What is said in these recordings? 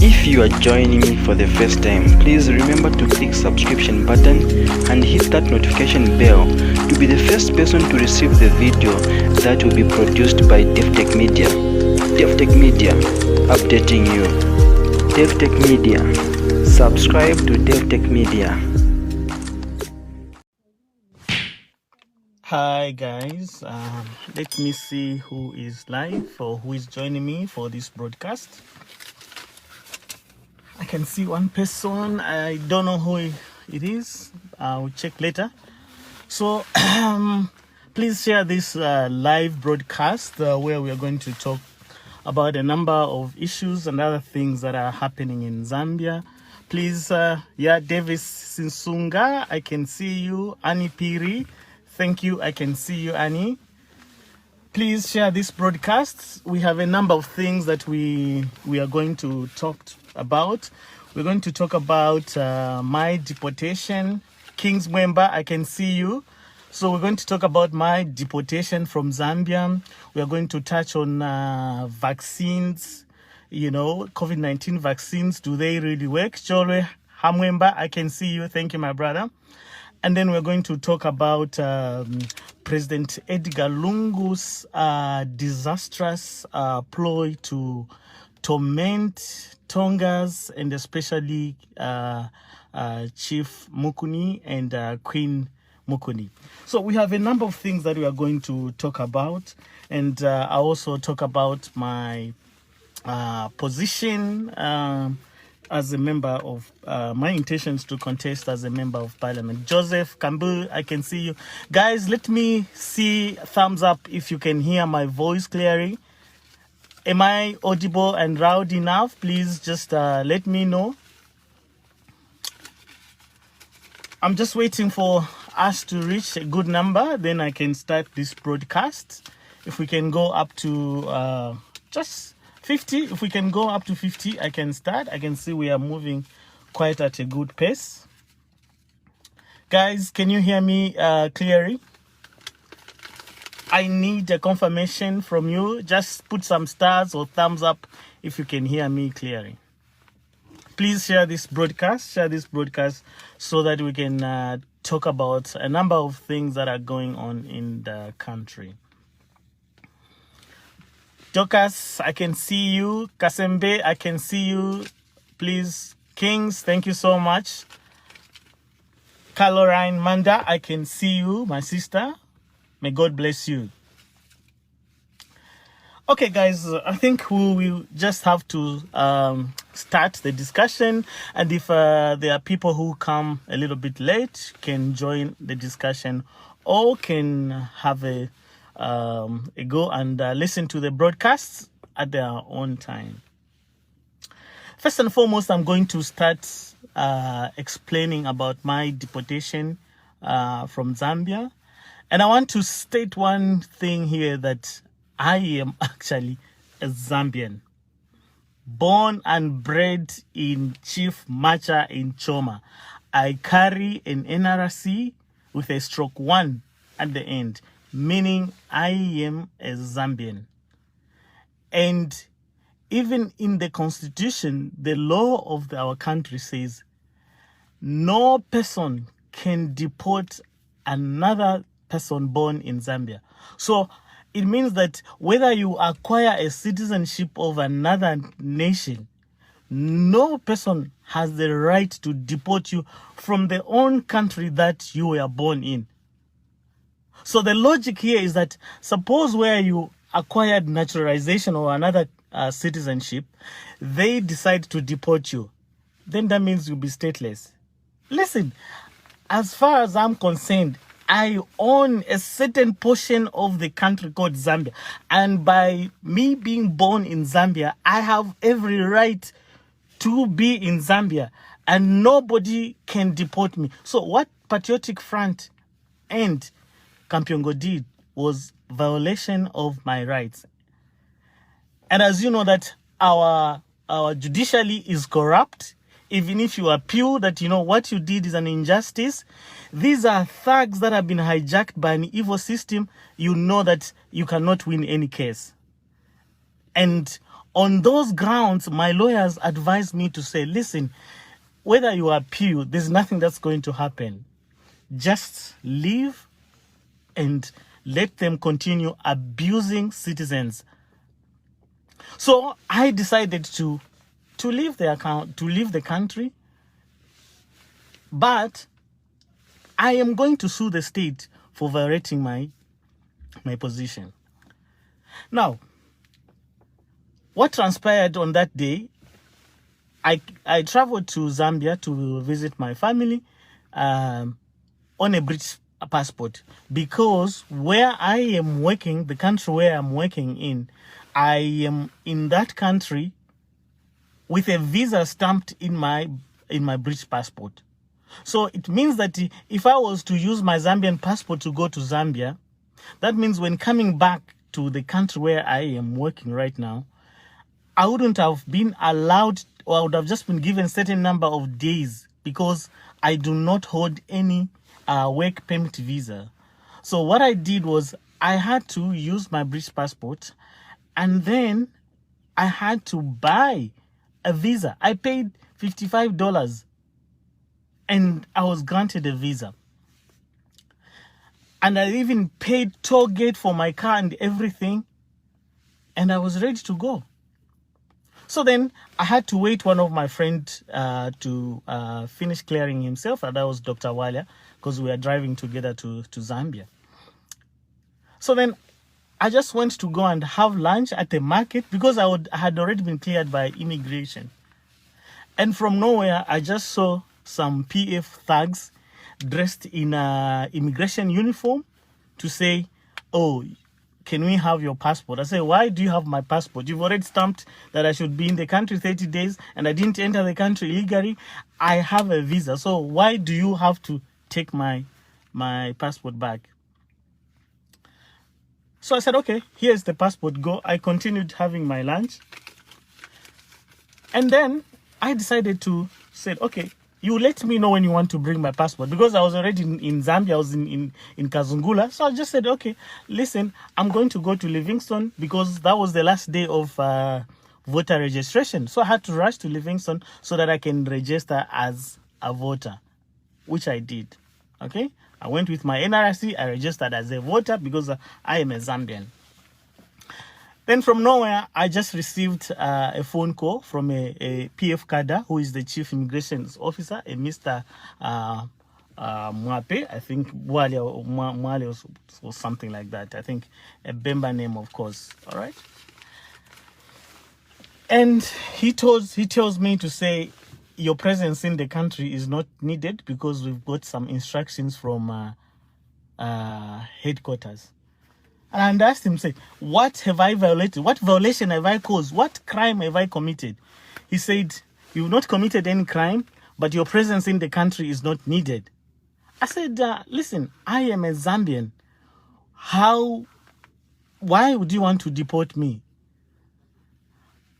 If you are joining me for the first time, please remember to click subscription button and hit that notification bell to be the first person to receive the video that will be produced by DevTech Media. DevTech Media, updating you. DevTech Media, subscribe to DevTech Media. Hi guys, let me see who is live or who is joining me for this broadcast. I can see one person. I don't know who it is. I'll check later. So please share this live broadcast where we are going to talk about a number of issues and other things that are happening in Zambia. Please, Davis Sinsunga, I can see you. Annie Piri, thank you. I can see you, Annie. Please share this broadcast. We have a number of things that we are going to talk about. We're going to talk about my deportation. Kings Mwemba, I can see you. So we're going to talk about my deportation from Zambia. We are going to touch on vaccines, COVID-19 vaccines. Do they really work? Jolwe Hamwemba, I can see you. Thank you, my brother. And then we're going to talk about President Edgar Lungu's disastrous ploy to torment Tongas and especially Chief Mukuni and Queen Mukuni. So we have a number of things that we are going to talk about, and I also talk about my position as a member of my intentions to contest as a member of parliament. Joseph Kambu, I can see you. Guys, let me see thumbs up if you can hear my voice clearly. Am I audible and loud enough? Please just let me know. I'm just waiting for us to reach a good number, then I can start this broadcast. If we can go up to just 50, if we can go up to 50, I can start. I can see we are moving quite at a good pace. Guys, can you hear me clearly? I need a confirmation from you. Just put some stars or thumbs up if you can hear me clearly. Please share this broadcast. Share this broadcast so that we can talk about a number of things that are going on in the country. Jokas, I can see you. Kasembe, I can see you. Please, Kings, thank you so much. Caroline Manda, I can see you, my sister. May God bless you. Okay, guys, I think we will just have to start the discussion. And if there are people who come a little bit late, can join the discussion or can have a go and listen to the broadcasts at their own time. First and foremost, I'm going to start explaining about my deportation from Zambia. And I want to state one thing here, that I am actually a Zambian, born and bred in Chief Macha in Choma. I carry an NRC with a stroke 1 at the end, meaning I am a Zambian. And even in the constitution, the law of our country says no person can deport another person born in Zambia. So it means that whether you acquire a citizenship of another nation, no person has the right to deport you from the own country that you were born in. So the logic here is that suppose where you acquired naturalization or another citizenship, they decide to deport you, then that means you'll be stateless. Listen, as far as I'm concerned, I own a certain portion of the country called Zambia. And by me being born in Zambia, I have every right to be in Zambia. And nobody can deport me. So what Patriotic Front and Kampiongo did was violation of my rights. And as you know that our judiciary is corrupt, even if you appeal that, what you did is an injustice, these are thugs that have been hijacked by an evil system. You know that you cannot win any case. And on those grounds, my lawyers advised me to say, listen, whether you appeal, there's nothing that's going to happen. Just leave and let them continue abusing citizens. So I decided to leave the country, but I am going to sue the state for violating my position. Now, what transpired on that day, I traveled to Zambia to visit my family on a British passport, because where I am working, the country where I'm working in, I am in that country with a visa stamped in my British passport. So it means that if I was to use my Zambian passport to go to Zambia, that means when coming back to the country where I am working right now, I wouldn't have been allowed, or I would have just been given a certain number of days, because I do not hold any work permit visa. So what I did was I had to use my British passport, and then I had to buy a visa. I paid $55 and I was granted a visa. And I even paid toll gate for my car and everything, and I was ready to go. So then I had to wait one of my friends to finish clearing himself, and that was Dr. Walia, because we were driving together to Zambia. So then I just went to go and have lunch at the market, because I had already been cleared by immigration. And from nowhere, I just saw some PF thugs dressed in immigration uniform to say, oh, can we have your passport? I said, why do you have my passport? You've already stamped that I should be in the country 30 days and I didn't enter the country illegally. I have a visa. So why do you have to take my passport back? So I said, okay, here's the passport, go. I continued having my lunch. And then I decided to say, okay, you let me know when you want to bring my passport, because I was already in Zambia. I was in Kazungula. So I just said, okay, listen, I'm going to go to Livingstone, because that was the last day of voter registration. So I had to rush to Livingstone so that I can register as a voter, which I did. Okay, I went with my NRC. I registered as a voter because I am a Zambian. Then from nowhere, I just received a phone call from a PF Kada, who is the chief immigration officer, a Mr. Mwape, I think Mwale or something like that. I think a Bemba name, of course. All right. And he tells me to say, your presence in the country is not needed, because we've got some instructions from headquarters. And I asked him, say, what have I violated? What violation have I caused? What crime have I committed? He said, you've not committed any crime, but your presence in the country is not needed. I said, listen, I am a Zambian. Why would you want to deport me?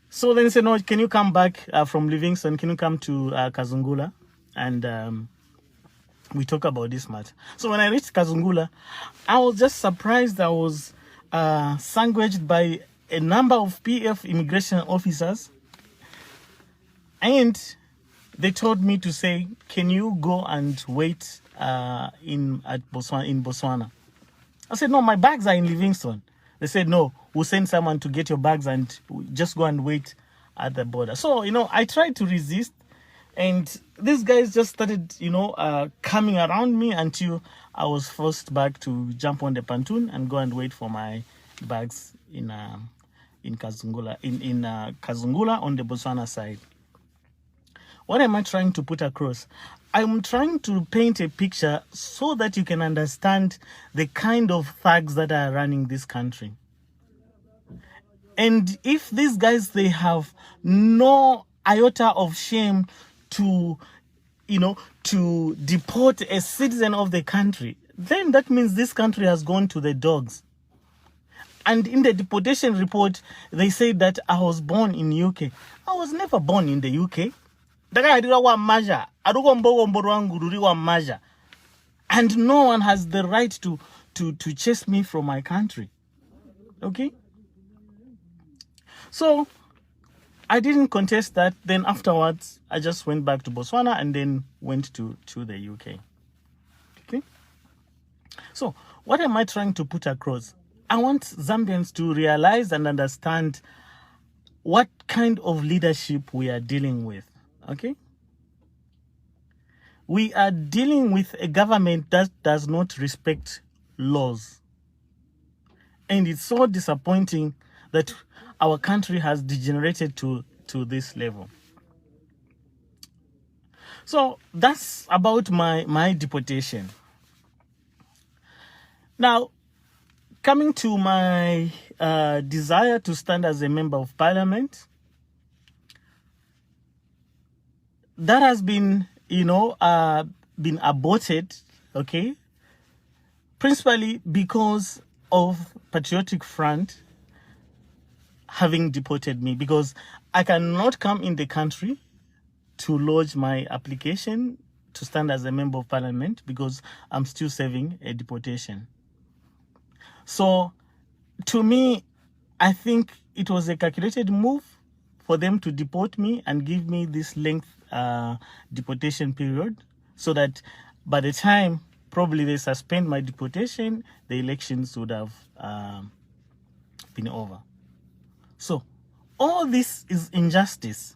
So then he said, no, can you come back from Livingstone? Can you come to Kazungula? And we talk about this matter. So when I reached Kazungula, I was just surprised. I was sandwiched by a number of PF immigration officers. And they told me to say, can you go and wait in Botswana? I said, no, my bags are in Livingstone. They said, no, we'll send someone to get your bags and just go and wait at the border. So, I tried to resist. And these guys just started, coming around me until I was forced back to jump on the pontoon and go and wait for my bags in Kazungula, in Kazungula on the Botswana side. What am I trying to put across? I'm trying to paint a picture so that you can understand the kind of thugs that are running this country. And if these guys, they have no iota of shame to deport a citizen of the country, then that means this country has gone to the dogs. And in the deportation report, they said that I was born in UK. I was never born in the UK. And no one has the right to chase me from my country. Okay? So I didn't contest that. Then afterwards, I just went back to Botswana and then went to the UK. Okay. So what am I trying to put across? I want Zambians to realize and understand what kind of leadership we are dealing with. Okay. We are dealing with a government that does not respect laws. And it's so disappointing that our country has degenerated to this level. So that's about my deportation. Now, coming to my desire to stand as a member of parliament, that has been, been aborted, okay? Principally because of Patriotic Front having deported me, because I cannot come in the country to lodge my application to stand as a member of parliament because I'm still serving a deportation. So to me, I think it was a calculated move for them to deport me and give me this length deportation period, so that by the time probably they suspend my deportation, the elections would have been over. So all this is injustice,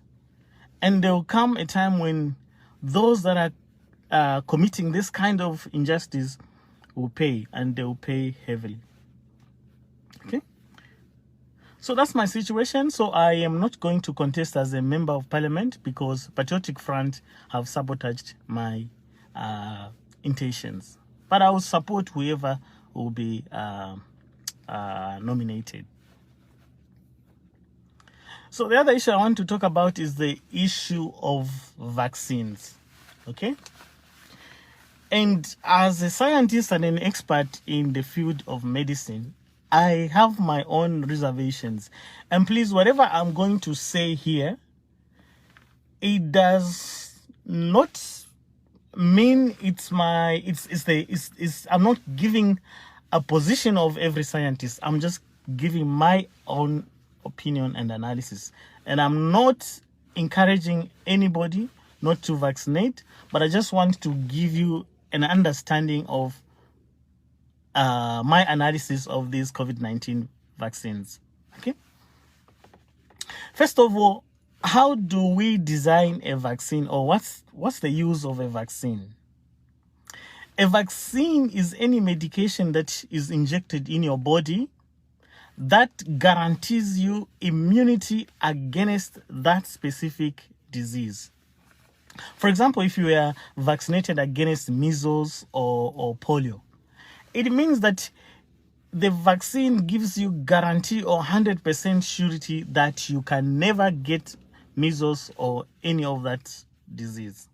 and there will come a time when those that are committing this kind of injustice will pay, and they will pay heavily. Okay, so that's my situation. So I am not going to contest as a member of parliament because Patriotic Front have sabotaged my intentions, but I will support whoever will be nominated. So the other issue I want to talk about is the issue of vaccines. Okay, and as a scientist and an expert in the field of medicine, I have my own reservations. And please, whatever I'm going to say here, it does not mean I'm not giving a position of every scientist. I'm just giving my own opinion and analysis. And I'm not encouraging anybody not to vaccinate, but I just want to give you an understanding of my analysis of these COVID-19 vaccines. Okay. First of all, how do we design a vaccine, or what's the use of a vaccine? A vaccine is any medication that is injected in your body that guarantees you immunity against that specific disease. For example, if you are vaccinated against measles or polio, it means that the vaccine gives you guarantee or 100% surety that you can never get measles or any of that disease.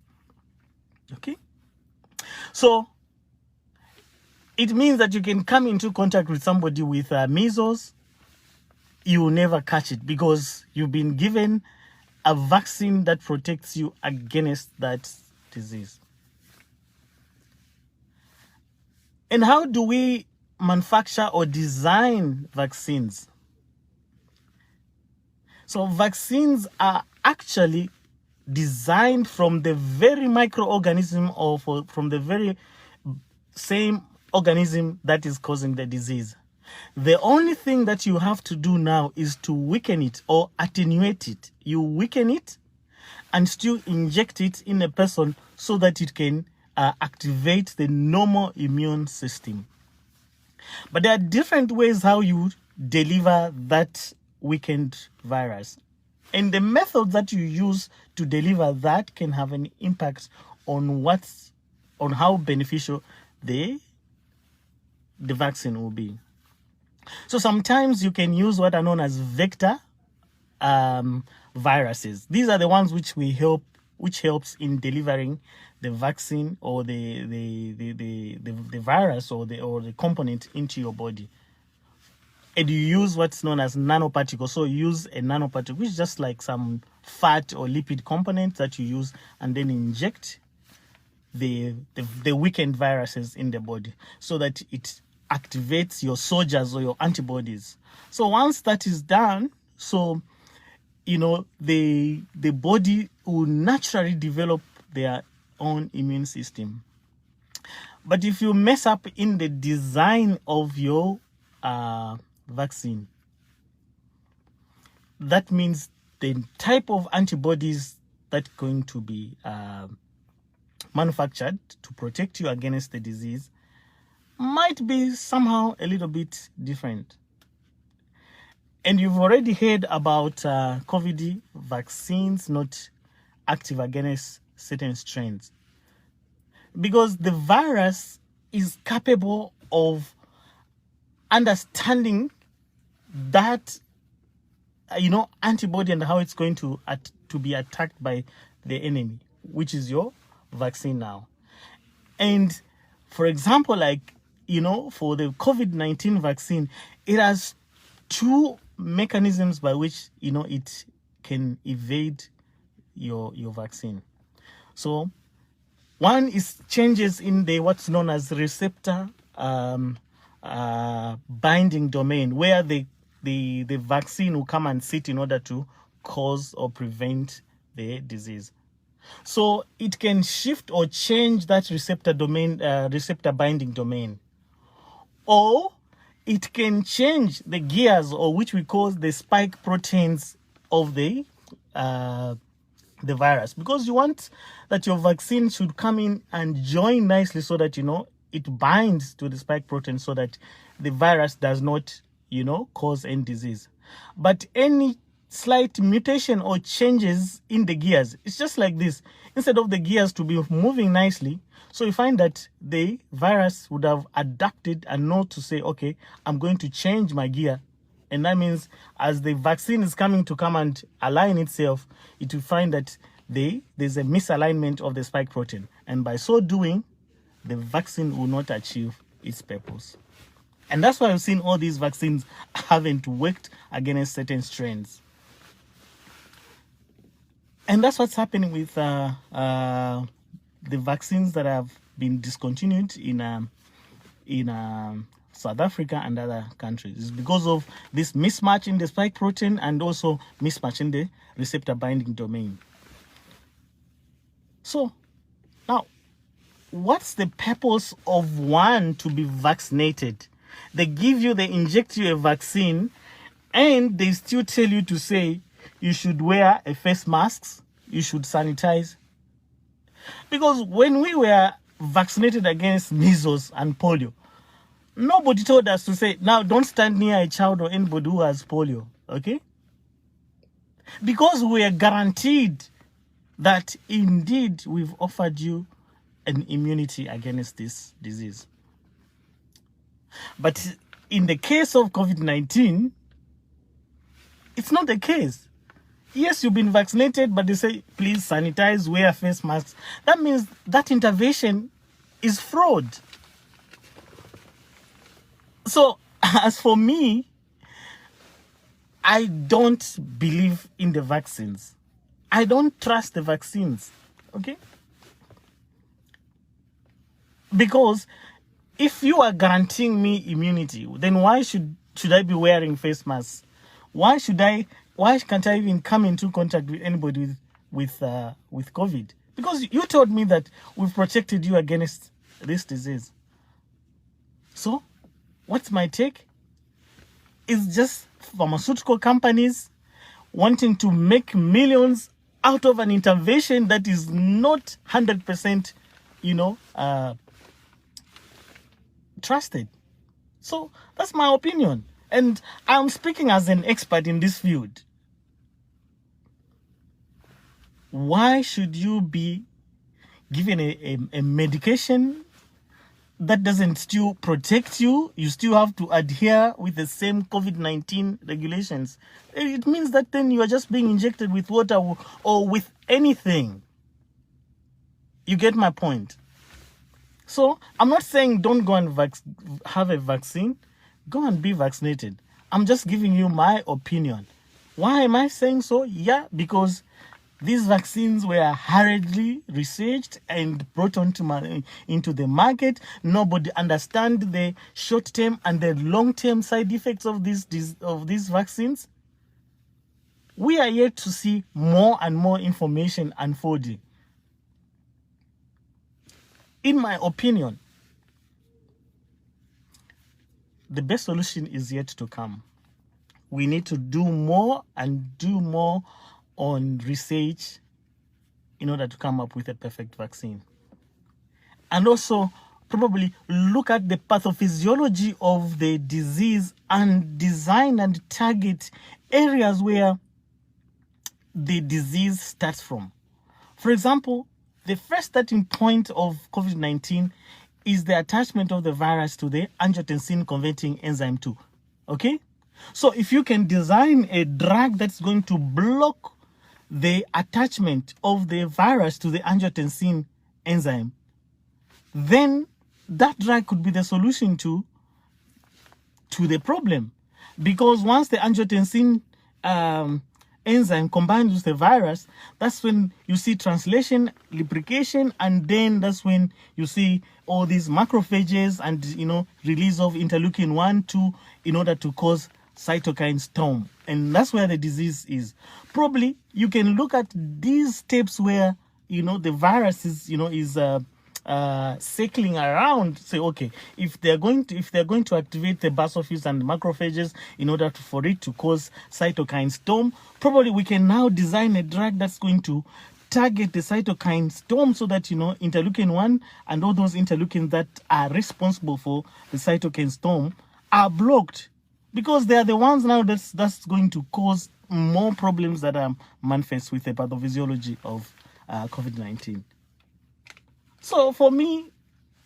Okay? So it means that you can come into contact with somebody with measles, you will never catch it because you've been given a vaccine that protects you against that disease. And how do we manufacture or design vaccines? So vaccines are actually designed from the very microorganism or from the very same organism that is causing the disease. The only thing that you have to do now is to weaken it or attenuate it. You weaken it and still inject it in a person so that it can activate the normal immune system. But there are different ways how you deliver that weakened virus. And the method that you use to deliver that can have an impact on how beneficial the vaccine will be. So sometimes you can use what are known as vector viruses. These are the ones which helps in delivering the vaccine or the virus or the component into your body. And you use what's known as nanoparticles. So you use a nanoparticle, which is just like some fat or lipid component that you use and then inject the weakened viruses in the body so that it activates your soldiers or your antibodies. So once that is done, so the body will naturally develop their own immune system. But if you mess up in the design of your vaccine, that means the type of antibodies that's going to be manufactured to protect you against the disease might be somehow a little bit different. And you've already heard about COVID vaccines not active against certain strains, because the virus is capable of understanding that antibody and how it's going to be attacked by the enemy, which is your vaccine now. And for example, for the COVID-19 vaccine, it has two mechanisms by which it can evade your vaccine. So one is changes in the what's known as receptor binding domain, where the vaccine will come and sit in order to cause or prevent the disease. So it can shift or change that receptor binding domain, or it can change the gears, or which we call the spike proteins of the virus, because you want that your vaccine should come in and join nicely so that it binds to the spike protein so that the virus does not cause any disease. But any slight mutation or changes in the gears, it's just like this. Instead of the gears to be moving nicely, so you find that the virus would have adapted and know to say, okay, I'm going to change my gear. And that means as the vaccine is come and align itself, it will find that there's a misalignment of the spike protein. And by so doing, the vaccine will not achieve its purpose. And that's why I've seen all these vaccines haven't worked against certain strains. And that's what's happening with the vaccines that have been discontinued in South Africa and other countries. It's because of this mismatch in the spike protein and also mismatch in the receptor binding domain. So now, what's the purpose of one to be vaccinated? They inject you a vaccine, and they still tell you to say you should wear a face mask, you should sanitize. Because when we were vaccinated against measles and polio, nobody told us to say, now don't stand near a child or anybody who has polio, okay? Because we are guaranteed that indeed we've offered you an immunity against this disease. But in the case of COVID-19, it's not the case. Yes, you've been vaccinated, but they say, please sanitize, wear face masks. That means that intervention is fraud. So, as for me, I don't believe in the vaccines. I don't trust the vaccines, okay? Because if you are guaranteeing me immunity, then why should I be wearing face masks? Why can't I even come into contact with anybody with COVID? Because you told me that we've protected you against this disease. So, what's my take? It's just pharmaceutical companies wanting to make millions out of an intervention that is not 100%, trusted. So that's my opinion. And I'm speaking as an expert in this field. Why should you be given a medication that doesn't still protect you? You still have to adhere with the same COVID-19 regulations. It means that then you are just being injected with water or with anything. You get my point? So I'm not saying don't go and have a vaccine. Go and be vaccinated. I'm just giving you my opinion. Why am I saying so? Yeah, because these vaccines were hurriedly researched and brought into the market. Nobody understands the short-term and the long-term side effects of these vaccines. we are yet to see more and more information unfolding. In my opinion, the best solution is yet to come. We need to do more and do more on research in order to come up with a perfect vaccine. And also probably look at the pathophysiology of the disease and design and target areas where the disease starts from. For example, the first starting point of COVID-19 is the attachment of the virus to the angiotensin converting enzyme 2. Okay? So if you can design a drug that's going to block the attachment of the virus to the angiotensin enzyme, then that drug could be the solution to the problem. Because once the angiotensin enzyme combines with the virus, that's when you see translation, lubrication, and then that's when you see all these macrophages and, release of interleukin 1, 2 in order to cause cytokine storm. And that's where the disease is. Probably you can look at these steps where, the virus is, circling around. Say, okay, if they're going to activate the basophils and macrophages in order for it to cause cytokine storm, probably we can now design a drug that's going to target the cytokine storm so that interleukin 1 and all those interleukins that are responsible for the cytokine storm are blocked, because they are the ones now that's going to cause more problems that are manifest with the pathophysiology of COVID-19. So for me,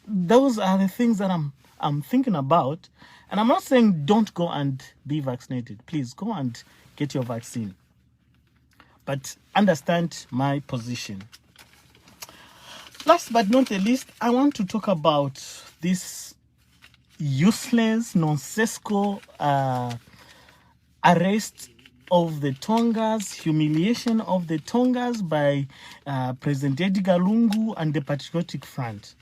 those are the things that I'm thinking about. And I'm not saying don't go and be vaccinated. Please go and get your vaccine. But understand my position. Last but not the least, I want to talk about this useless, nonsensical arrest of the Tongas, humiliation of the Tongas by President Edgar Lungu and the Patriotic Front.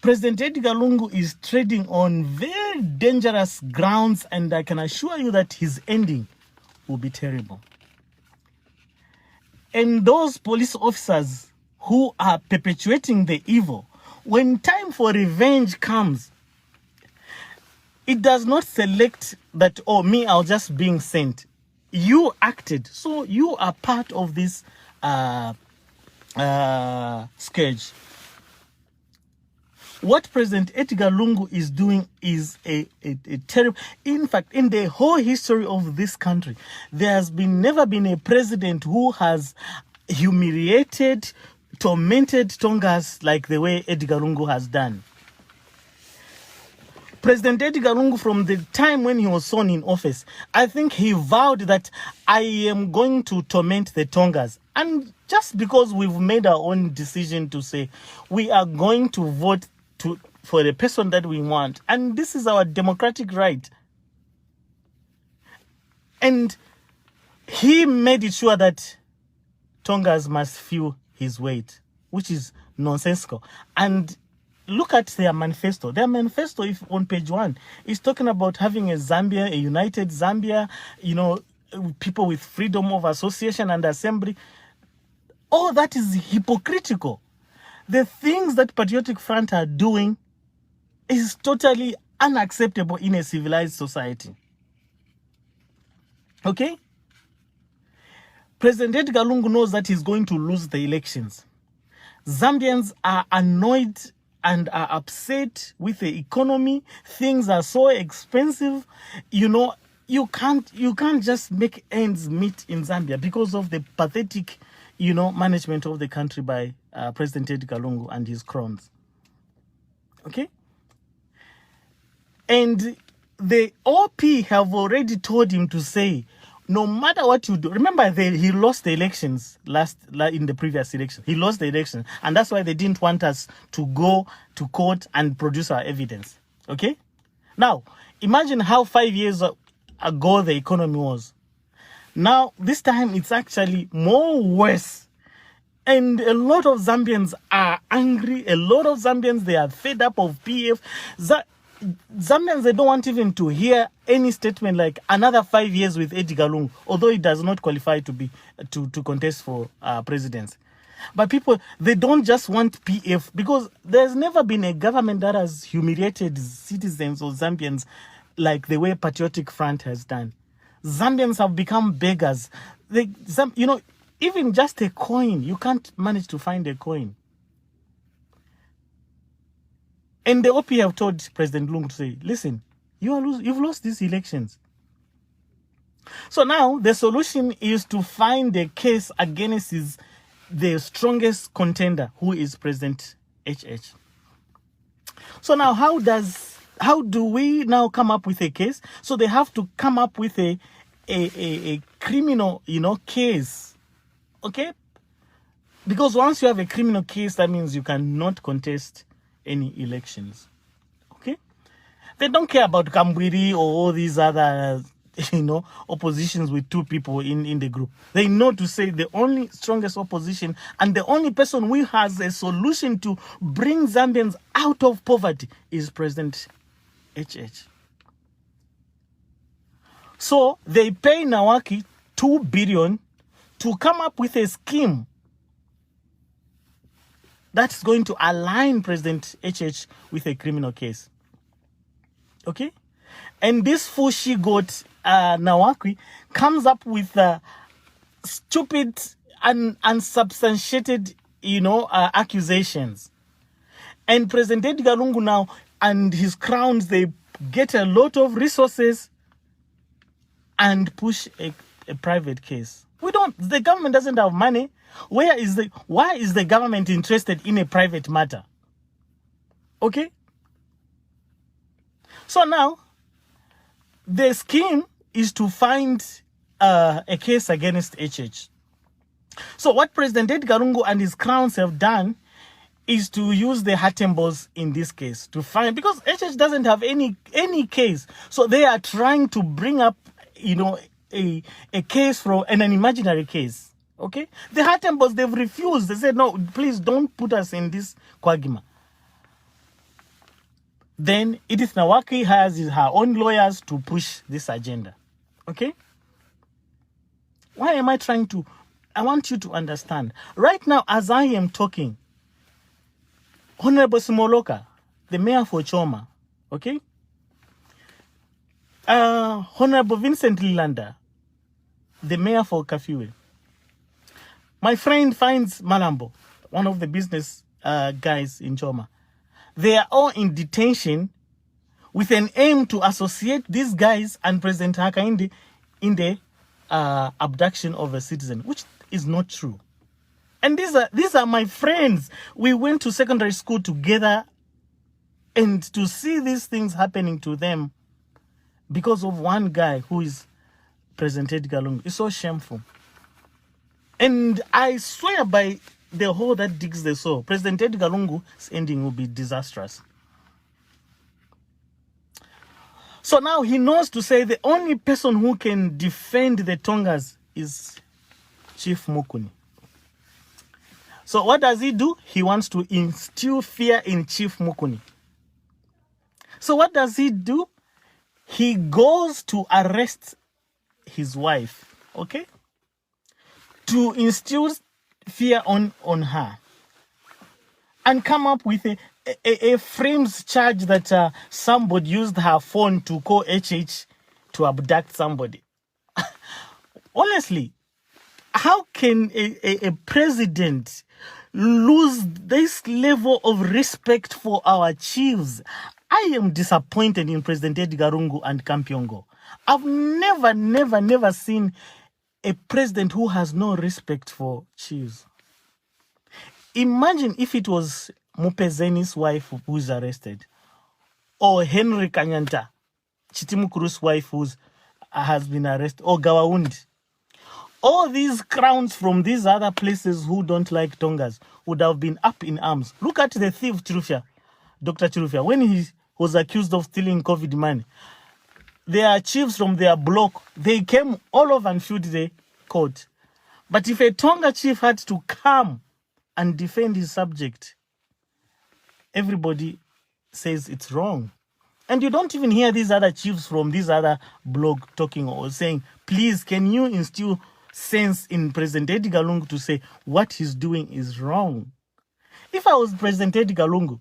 President Edgar Lungu is treading on very dangerous grounds, and I can assure you that his ending will be terrible. And those police officers who are perpetuating the evil, when time for revenge comes, it does not select that, oh, me, I'll just being sent. You acted, so you are part of this scourge. What President Edgar Lungu is doing is a terrible. In fact, in the whole history of this country, there has never been a president who has humiliated, tormented Tongas like the way Edgar Lungu has done. President Edgar Lungu, from the time when he was sworn in office, I think he vowed that I am going to torment the Tongas. And just because we've made our own decision to say we are going to vote for the person that we want, and this is our democratic right. And he made it sure that Tongas must feel his weight, which is nonsensical. And look at their manifesto. Their manifesto, if on page 1, is talking about having a Zambia, a united Zambia, people with freedom of association and assembly. All that is hypocritical. The things that Patriotic Front are doing is totally unacceptable in a civilized society. Okay? President Edgar Lungu knows that he's going to lose the elections. Zambians are annoyed and are upset with the economy. Things are so expensive. You can't just make ends meet in Zambia because of the pathetic, management of the country by President Edgar Lungu and his cronies. Okay? And the OP have already told him to say, no matter what you do, remember he lost the elections in the previous election. He lost the election, and that's why they didn't want us to go to court and produce our evidence. Okay? Now, imagine how 5 years ago the economy was. Now, this time it's actually more worse. And a lot of Zambians are angry. A lot of Zambians, they are fed up of PF. Zambians, they don't want even to hear any statement like another 5 years with Edgar Lungu, although he does not qualify to be to contest for presidency. But people, they don't just want PF, because there's never been a government that has humiliated citizens or Zambians like the way Patriotic Front has done. Zambians have become beggars. Even just a coin, you can't manage to find a coin. And the OP have told President Lungu to say, listen, you've lost these elections. So now the solution is to find a case against the strongest contender, who is President HH. So now how do we now come up with a case? So they have to come up with a criminal, case. Okay? Because once you have a criminal case, that means you cannot contest any elections. Okay? They don't care about Kambwiri or all these other oppositions with two people in the group. They know to say the only strongest opposition and the only person who has a solution to bring Zambians out of poverty is President HH. So they pay Nawaki 2 billion to come up with a scheme that's going to align President HH with a criminal case. Okay? And this fool she-goat, Nawaki, comes up with stupid and unsubstantiated, accusations. And President Edgar Lungu now and his crowns, they get a lot of resources and push a private case. The government doesn't have money. Why is the government interested in a private matter? Okay? So now, the scheme is to find a case against HH. So what President Edgar Lungu and his crowns have done is to use the Hatembos in this case to find, because HH doesn't have any case. So they are trying to bring up, a case from an imaginary case. Okay? The Hatembos, they've refused. They said, no, please don't put us in this quagmire. Then Edith Nawaki has her own lawyers to push this agenda. Okay? Why am I trying to? I want you to understand. Right now, as I am talking, Honorable Simoloka, the mayor for Choma, okay? Honorable Vincent Lilanda, the mayor for Kafiwe. My friend finds Malambo, one of the business guys in Choma. They are all in detention with an aim to associate these guys and President Hakainde in the abduction of a citizen, which is not true. And these are my friends. We went to secondary school together, and to see these things happening to them because of one guy who is President Edgar Lungu is so shameful. And I swear by the hole that digs the soul, President Edgar Lungu's ending will be disastrous. So now he knows to say the only person who can defend the Tongas is Chief Mukuni. So what does he do? He wants to instill fear in Chief Mukuni. So what does he do? He goes to arrest his wife, okay? To instill fear on her. And come up with a frames charge that somebody used her phone to call HH to abduct somebody. Honestly, how can a president lose this level of respect for our chiefs? I am disappointed in President Edgar Lungu and Kampiongo. I've never seen a president who has no respect for chiefs. Imagine if it was Mupezeni's wife who's arrested, or Henry Kanyanta, Chitimukuru's wife who has been arrested, or Gawaundi. All these crowns from these other places who don't like Tongas would have been up in arms. Look at the thief Chirufya, Dr. Chirufya, when he was accused of stealing COVID money. Their chiefs from their block, they came all over and filled the court. But if a Tonga chief had to come and defend his subject, everybody says it's wrong. And you don't even hear these other chiefs from this other blog talking or saying, please, can you instill sense in President Edgar Lungu to say what he's doing is wrong? If I was President Edgar Lungu,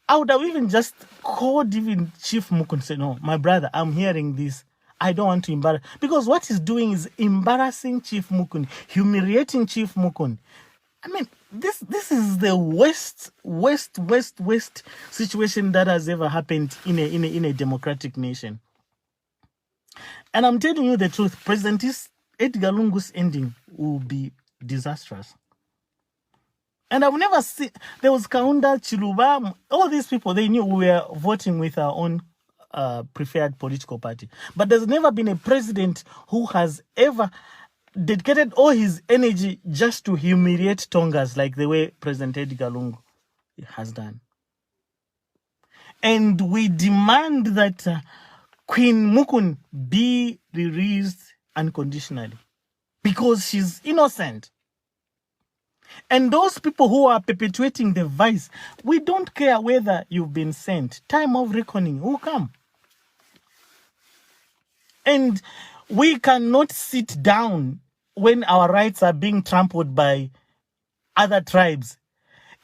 I would have even just called even Chief Mukun and say, no, my brother, I'm hearing this. I don't want to embarrass. Because what he's doing is embarrassing Chief Mukun, humiliating Chief Mukun. I mean, this is the worst situation that has ever happened in a democratic nation. And I'm telling you the truth, President Edgar Lungu's ending will be disastrous. And I've never seen, there was Kaunda, Chiluba, all these people, they knew we were voting with our own preferred political party. But there's never been a president who has ever dedicated all his energy just to humiliate Tongas like the way President Edgar Lungu has done. And we demand that Queen Mukun be released unconditionally because she's innocent. And those people who are perpetuating the vice, we don't care whether you've been sent. Time of reckoning will come. And we cannot sit down when our rights are being trampled by other tribes.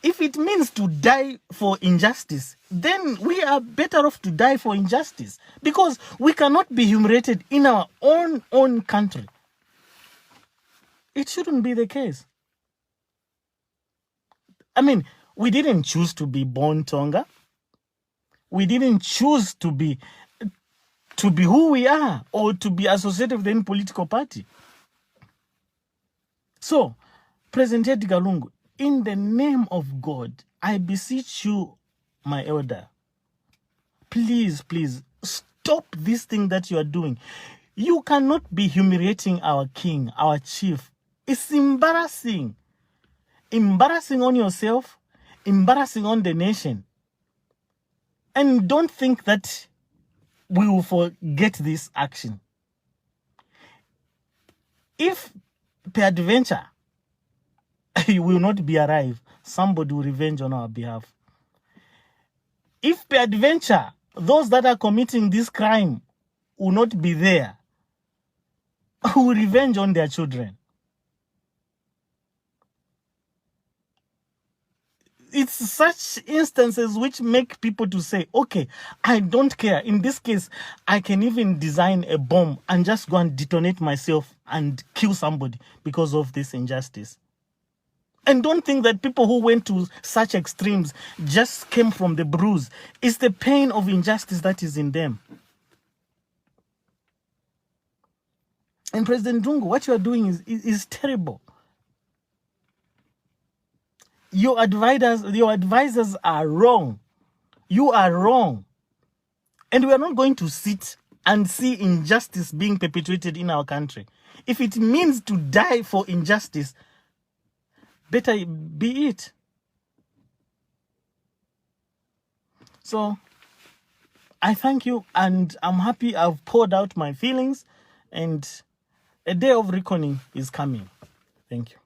If it means to die for injustice, then we are better off to die for injustice because we cannot be humiliated in our own country. It shouldn't be the case. I mean, we didn't choose to be born Tonga. We didn't choose to be who we are or to be associated with any political party. So, President Edgar Lungu, in the name of God, I beseech you, my elder, please, stop this thing that you are doing. You cannot be humiliating our king, our chief. It's embarrassing. Embarrassing on yourself, embarrassing on the nation. And don't think that we will forget this action. If peradventure he will not be arrived, somebody will revenge on our behalf. If peradventure those that are committing this crime will not be there, who will revenge on their children. It's such instances which make people to say, okay, I don't care. In this case, I can even design a bomb and just go and detonate myself and kill somebody because of this injustice. And don't think that people who went to such extremes just came from the bruise. It's the pain of injustice that is in them. And President Lungu, what you are doing is terrible. Your advisors are wrong. You are wrong. And we are not going to sit and see injustice being perpetuated in our country. If it means to die for injustice, better be it. So, I thank you, and I'm happy I've poured out my feelings, and a day of reckoning is coming. Thank you.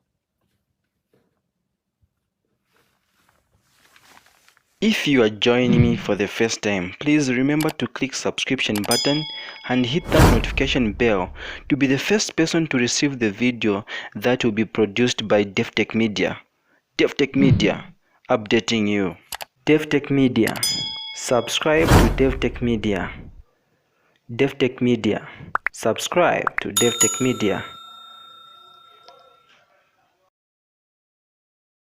If you are joining me for the first time, please remember to click subscription button and hit that notification bell to be the first person to receive the video that will be produced by DevTech Media. DevTech Media, updating you. DevTech Media, subscribe to DevTech Media. DevTech Media, subscribe to DevTech Media.